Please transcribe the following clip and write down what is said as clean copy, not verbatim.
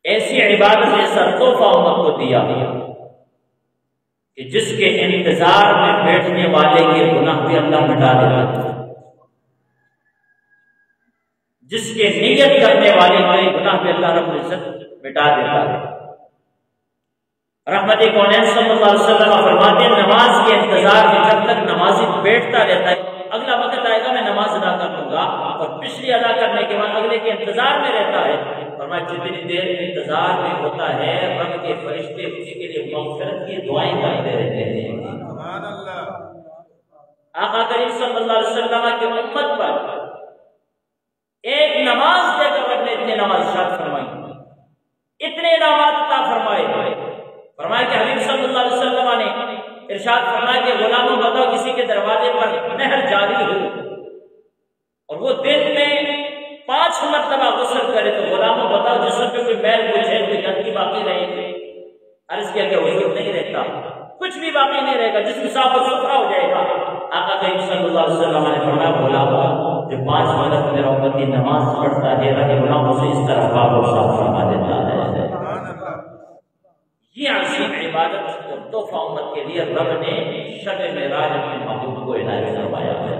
ایسی عبادت ایسا تحفہ امت کو دیا کہ جس کے انتظار میں بیٹھنے والے کے گناہ بھی اللہ مٹا دیتا ہے، جس کے نیت کرنے والے کے گناہ بھی اللہ رب العزت مٹا دیتا ہے۔ رحمت کونین صلی اللہ علیہ وسلم فرماتے ہیں نماز کے انتظار میں جب تک نمازی بیٹھتا رہتا ہے، اگلا وقت آئے گا میں نماز ادا کر لوں گا، اور پچھلی ادا کرنے کے بعد اگلے کے انتظار میں رہتا ہے۔ فرمایا جتنی دیر انتظار میں ہوتا ہے رب کے فرشتے اس کے لیے مغفرت کی دعائیں کرتے رہتے ہیں۔ سبحان اللہ۔ آقا کریم صلی اللہ علیہ وسلم کی امت پر ایک نماز دے کر رب نے اتنے نماز ارشاد فرمائی، اتنے انعامات عطا فرمائے۔ فرمایا کہ حبیب صلی اللہ علیہ وسلم نے ارشاد فرمایا کہ غلاموں بتاؤ کسی کے دروازے پر نہر جاری ہو اور وہ دن میں 5 مرتبہ غسل کرے تو غلاموں بتاؤ جسم پہ کوئی میل بوجھ ہے، کوئی گندگی باقی رہے گی؟ عرض کیا کہ حضور نہیں رہتا، کچھ بھی باقی نہیں رہے گا، جسم صاف اور ستھرا ہو جائے گا۔ آقا کریم صلی اللہ علیہ وسلم نے فرمایا غلاموں جو 5 وقت میرا امتی نماز پڑھتا ہے رب گناہوں سے اس طرح پاک اور صاف فرما دیتا ہے۔ یہ عظیم عبادت اور تحفہ امت کے لیے رب نے شب معراج اپنے محبوب کو عنایت فرمایا ہے۔